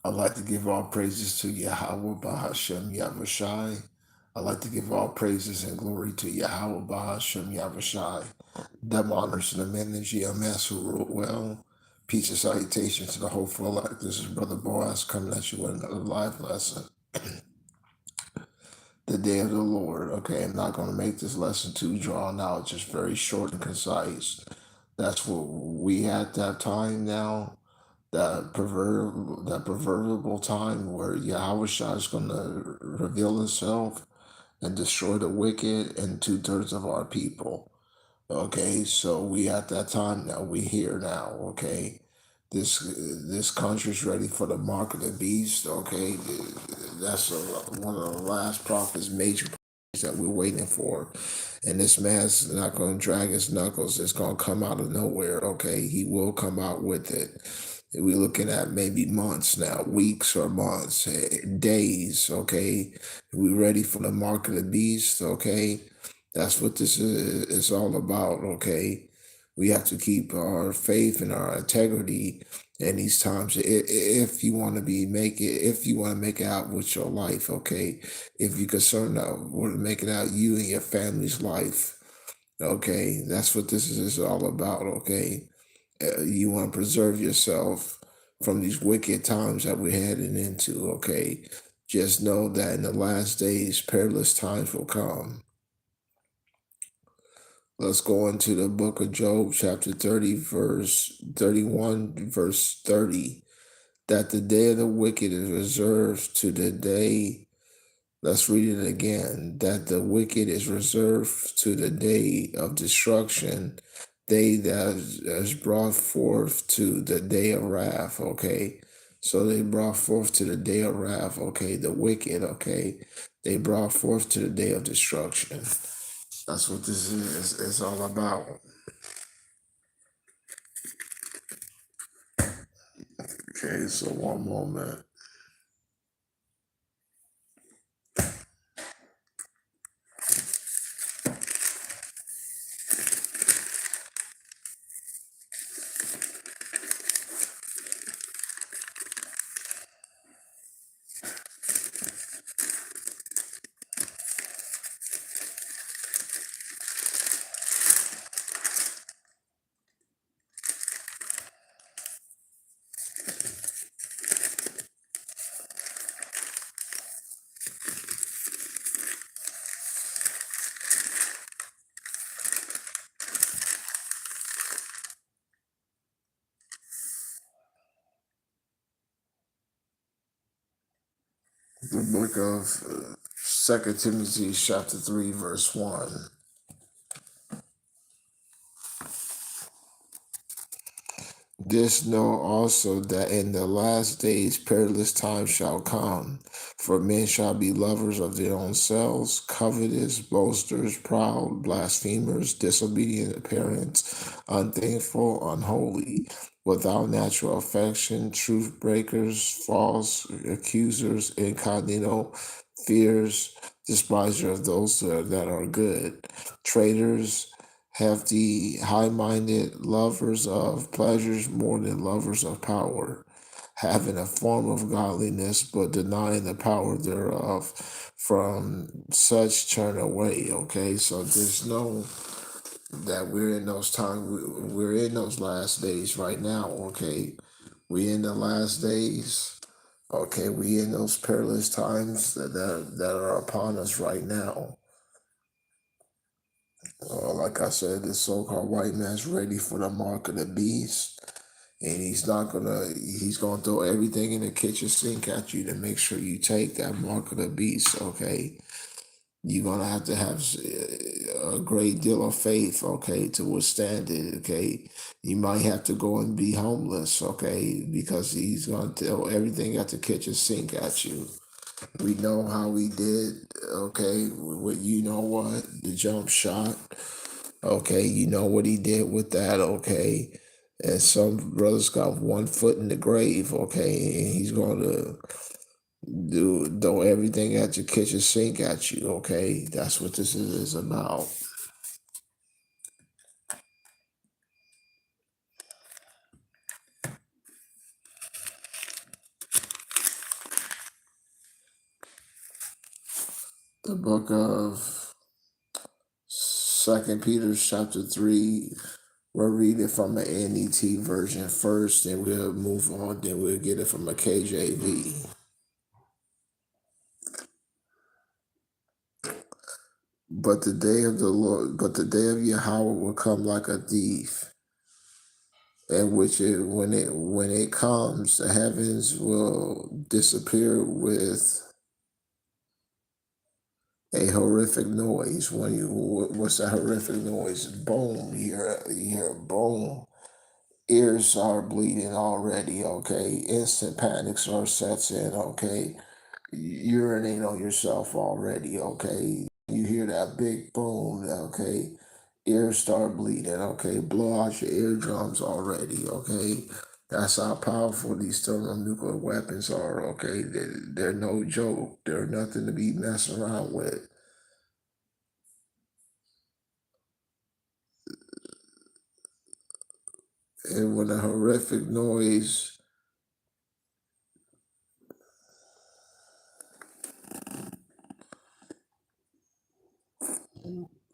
I'd like to give all praises to Yahweh Bahashem Yavushai. I'd like to give all praises and glory to Yahweh Bahashem Yavushai. Them honors to the men in GMS who wrote well. Peace and salutation to the hopeful elect. This is Brother Boaz coming at you with another live lesson. The day of the Lord. Okay, I'm not going to make this lesson too drawn out, just very short and concise. That's what we at that time now, that proverbial time where Yahweh Shai is going to reveal himself and destroy the wicked and 2/3 of our people. Okay, so we at that time now. We here now. Okay, this country's ready for the mark of the beast. Okay, that's one of the last prophets, major prophets that we're waiting for, and this man's not going to drag his knuckles. It's going to come out of nowhere. Okay, he will come out with it. We're looking at maybe months now, weeks or months, days. Okay, we ready for the mark of the beast. Okay, that's what this is all about, okay? We have to keep our faith and our integrity in these times. If you want to if you want to make it out with your life, okay? If you're concerned with making out you and your family's life, okay? That's what this is all about, okay? You want to preserve yourself from these wicked times that we're heading into, okay? Just know that in the last days, perilous times will come. Let's go into the book of Job, chapter 30, verse 31, verse 30. That the day of the wicked is reserved to the day. Let's read it again. That the wicked is reserved to the day of destruction. They that is brought forth to the day of wrath. Okay. So they brought forth to the day of wrath. Okay. The wicked. Okay. They brought forth to the day of destruction. That's what this is. It's all about. Okay, so one moment. The book of 2 Timothy, chapter 3, verse 1. This know also that in the last days perilous times shall come, for men shall be lovers of their own selves, covetous, boasters, proud, blasphemers, disobedient to parents, unthankful, unholy, without natural affection, truth breakers, false accusers, incognito, fears, despiser of those that are good, traitors, hefty, high minded, lovers of pleasures more than lovers of power, having a form of godliness, but denying the power thereof. From such turn away. Okay, so there's no that we're in those times, we're in those last days right now. Okay, we in the last days. Okay, we in those perilous times that are upon us right now. Like I said, this so-called white man's ready for the mark of the beast, and he's gonna throw everything in the kitchen sink at you to make sure you take that mark of the beast. Okay, you're gonna have to have a great deal of faith. Okay, to withstand it. Okay, you might have to go and be homeless. Okay, because he's gonna throw everything at the kitchen sink at you. We know how we did. Okay, with you know what, the jump shot. Okay, you know what he did with that, okay? And some brothers got one foot in the grave, okay? And he's going to do everything at your kitchen sink at you, okay? That's what this is about. The book of Second Peter chapter 3. We'll read it from an NET version first, then we'll move on, then we'll get it from a KJV. But the day of the Lord, but the day of Yahweh will come like a thief, and when it comes, the heavens will disappear with a horrific noise. What's that horrific noise? Boom! You hear a boom. Ears are bleeding already. Okay, instant panic sets in. Okay, urinate on yourself already. Okay, you hear that big boom. Okay, ears start bleeding. Okay, blow out your eardrums already. Okay, that's how powerful these thermonuclear weapons are. Okay, they're no joke. They're nothing to be messing around with. And when a horrific noise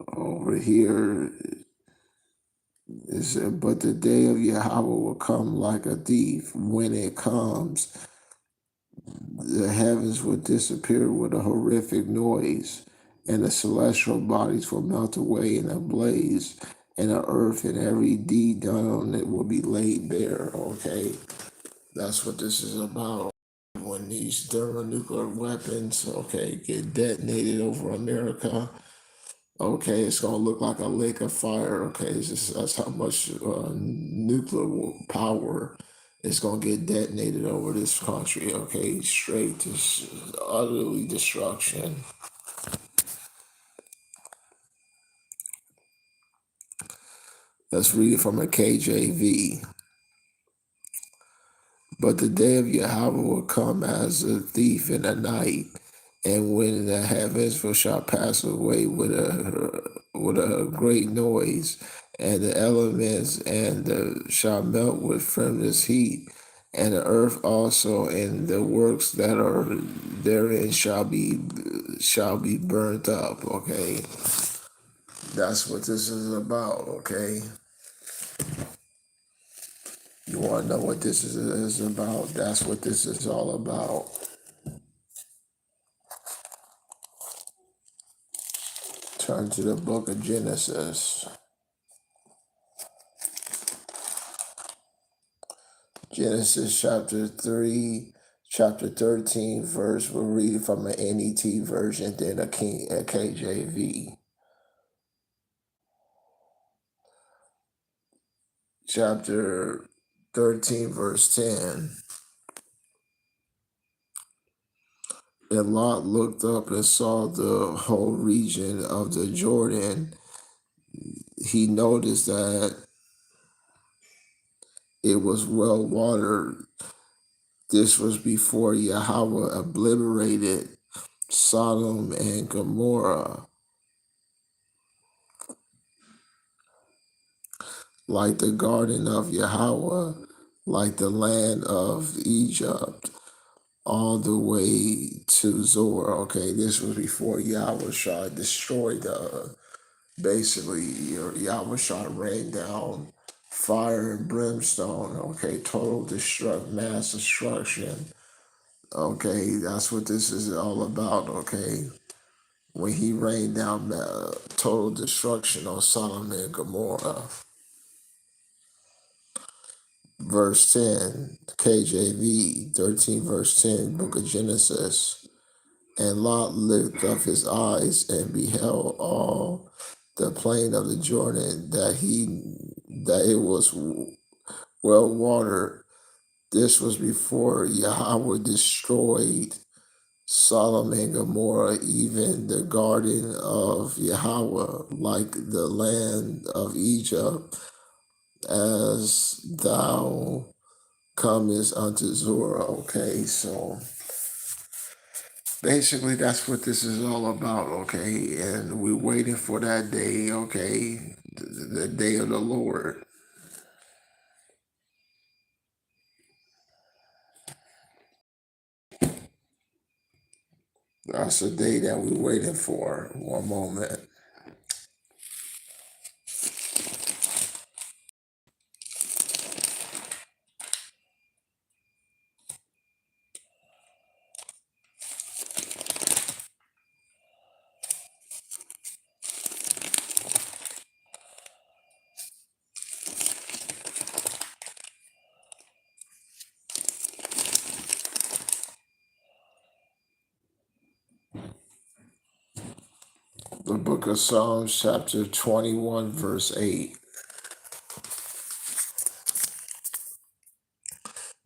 over here is, but the day of Yahweh will come like a thief. When it comes, the heavens will disappear with a horrific noise, and the celestial bodies will melt away in a blaze, and the earth and every deed done on it will be laid bare. Okay, that's what this is about. When these thermonuclear weapons, okay, get detonated over America, okay, it's gonna look like a lake of fire. Okay, that's how much nuclear power is gonna get detonated over this country. Okay, straight to utterly destruction. Let's read it from a KJV. But the day of Yahweh will come as a thief in the night, and when the heavens shall pass away with a great noise, and the elements shall melt with furnace heat, and the earth also and the works that are therein shall be burnt up. Okay, that's what this is about. Okay. You want to know what this is about? That's what this is all about. Turn to the book of Genesis. Genesis chapter 3, chapter 13, verse. We'll read it from an NET version, then a KJV. Chapter 13, verse 10. And Lot looked up and saw the whole region of the Jordan. He noticed that it was well watered. This was before Yahweh obliterated Sodom and Gomorrah, like the garden of Yahweh, like the land of Egypt, all the way to Zoar. Okay, this was before Yahweh Shah destroyed, basically, Yahweh Shah rained down fire and brimstone. Okay, mass destruction. Okay, that's what this is all about. Okay, when he rained down total destruction on Sodom and Gomorrah. Verse 10, KJV 13, verse 10, book of Genesis. And Lot lifted up his eyes and beheld all the plain of the Jordan, that it was well watered. This was before Yahweh destroyed Sodom and Gomorrah, even the garden of Yahweh, like the land of Egypt, as thou comest unto Zoar. Okay, so basically that's what this is all about. Okay, and we're waiting for that day. Okay, the day of the Lord. That's the day that we waiting for. One moment. The book of Psalms, chapter 21, verse 8.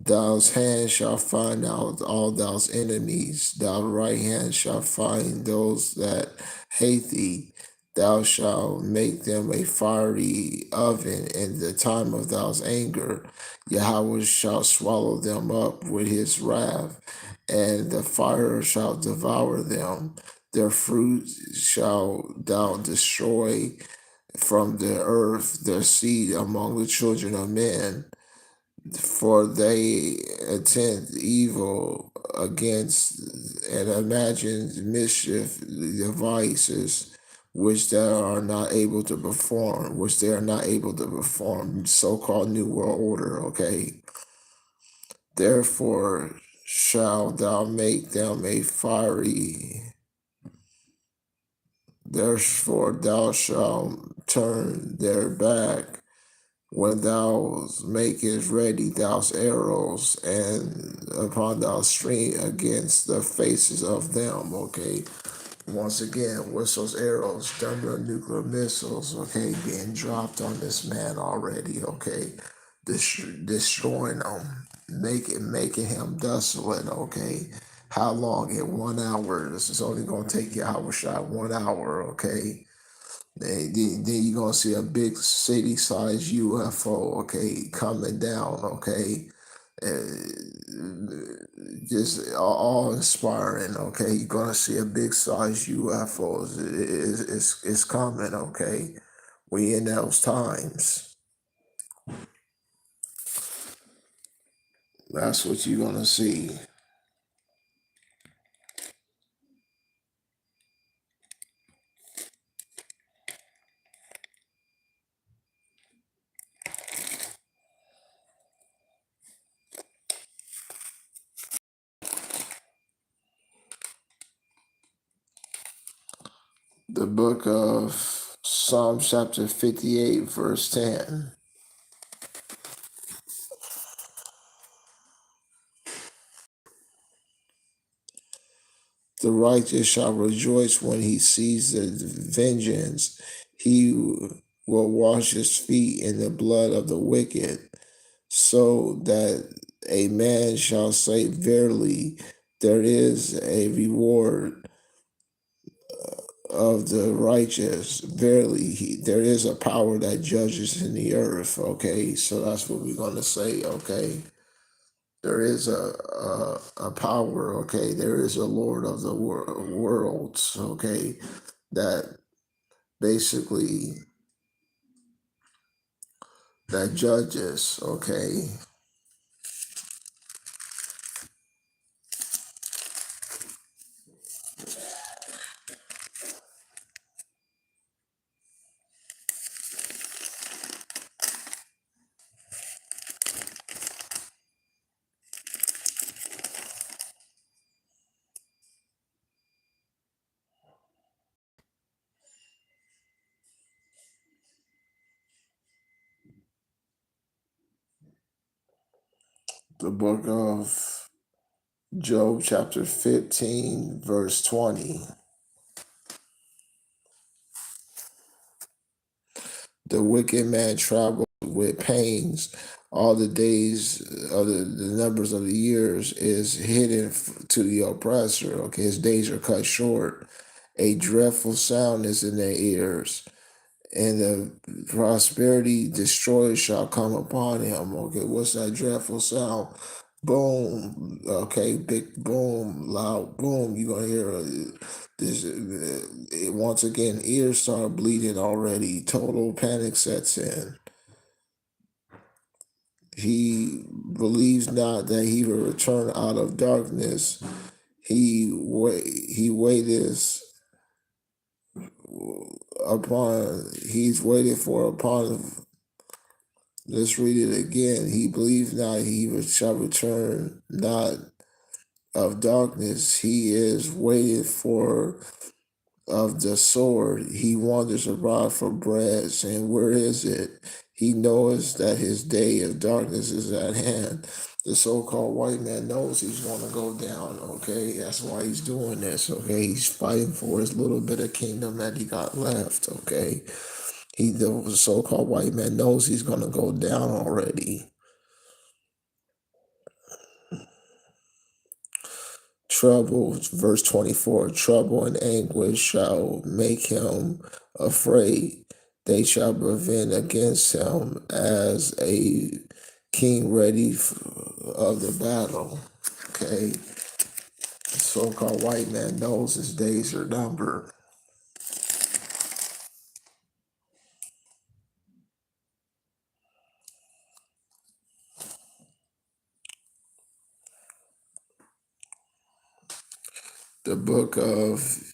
Thou's hand shall find out all thou's enemies. Thou right hand shall find those that hate thee. Thou shalt make them a fiery oven in the time of thou's anger. Yahweh shall swallow them up with his wrath, and the fire shall devour them. Their fruit shall thou destroy from the earth, their seed among the children of men, for they intend evil against and imagine mischief devices which they are not able to perform, so-called New World Order, okay? Therefore shalt thou make them a fiery, therefore thou shalt turn their back when thou makest ready thou's arrows and upon thou string against the faces of them, okay? Once again, what's those arrows? Thermonuclear missiles, okay, being dropped on this man already, okay? Destroying him, making him desolate, okay? How long? In 1 hour. This is only going to take you a shot 1 hour, okay? Then you're gonna see a big city-sized UFO, okay, coming down, okay, just all inspiring, okay. You're gonna see a big size UFO. It's coming, okay. We in those times. That's what you're gonna see. The book of Psalm chapter 58, verse 10. The righteous shall rejoice when he sees the vengeance. He will wash his feet in the blood of the wicked, so that a man shall say, verily, there is a reward of the righteous. Verily, there is a power that judges in the earth. Okay, so that's what we're going to say. Okay, there is a power. Okay, there is a Lord of the worlds. Okay, that basically that judges. Okay, the book of Job, chapter 15, verse 20. The wicked man traveled with pains. All the days of the numbers of the years is hidden to the oppressor. Okay, his days are cut short. A dreadful sound is in their ears, and the prosperity destroyer shall come upon him. Okay, what's that dreadful sound? Boom. Okay, big boom, loud boom. You're gonna hear this. Once again, ears start bleeding already. Total panic sets in. He believes not that he will return out of darkness. he waited he's waited for upon. Let's read it again. He believes not he shall return not of darkness. He is waited for of the sword. He wanders abroad for bread, saying, where is it? He knows that his day of darkness is at hand. The so-called white man knows he's going to go down, okay? That's why he's doing this, okay? He's fighting for his little bit of kingdom that he got left, okay? The so-called white man knows he's going to go down already. Trouble, verse 24, trouble and anguish shall make him afraid. They shall prevent against him as a king ready of the battle. Okay. The so-called white man knows his days are numbered. The book of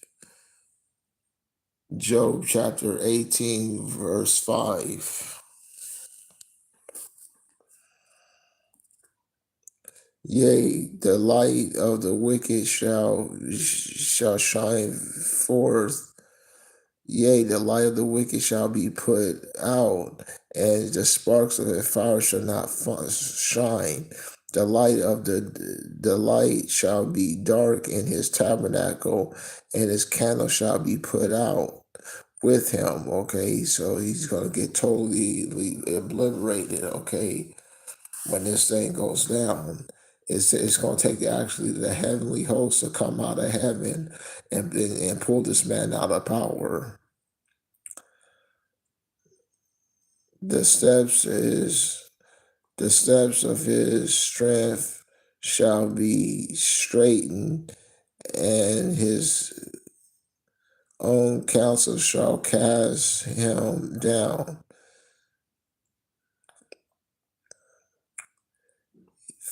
Job, chapter 18, verse 5. Yea, the light of the wicked shall shine forth. Yea, the light of the wicked shall be put out, and the sparks of the fire shall not shine. The light shall be dark in his tabernacle, and his candle shall be put out with him. Okay, so he's gonna get totally obliterated. Okay, when this thing goes down. It's going to take actually the heavenly host to come out of heaven and pull this man out of power. The steps of his strength shall be straightened, and his own counsel shall cast him down.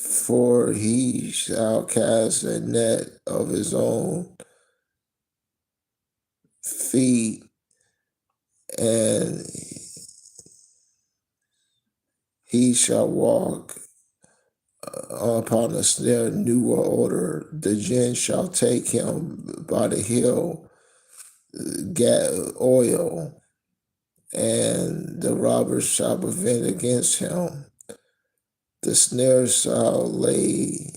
For he shall cast a net of his own feet, and he shall walk upon a snare new order. The jinn shall take him by the heel, oil, and the robbers shall prevent against him. The snare shall lay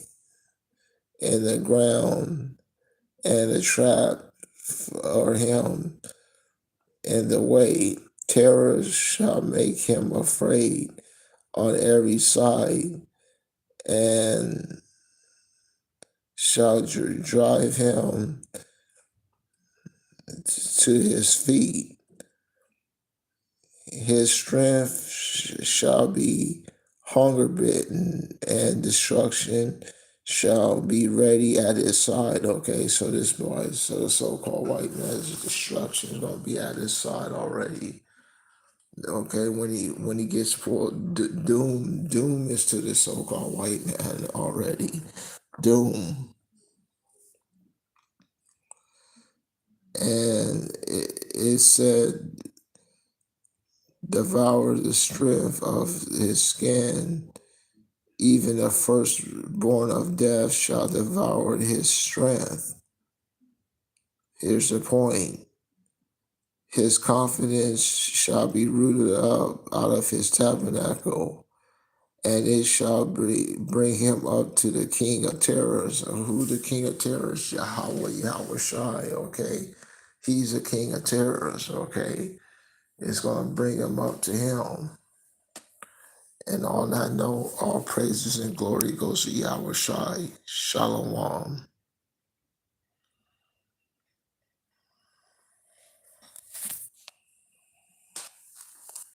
in the ground, and the trap for him in the way. Terror shall make him afraid on every side, and shall drive him to his feet. His strength shall be hunger bitten, and destruction shall be ready at his side. Okay, so this boy, so the so-called white man's destruction is going to be at his side already. Okay, when he gets pulled, doom is to the so-called white man already. Doom. And it said, devour the strength of his skin. Even the firstborn of death shall devour his strength. Here's the point. His confidence shall be rooted up out of his tabernacle, and it shall bring him up to the king of terrors. Who the king of terrors? Yahweh Shai, okay? He's the king of terrors, okay? It's going to bring him up to him. And on that note, all praises and glory goes to Yahweh Shai. Shalom.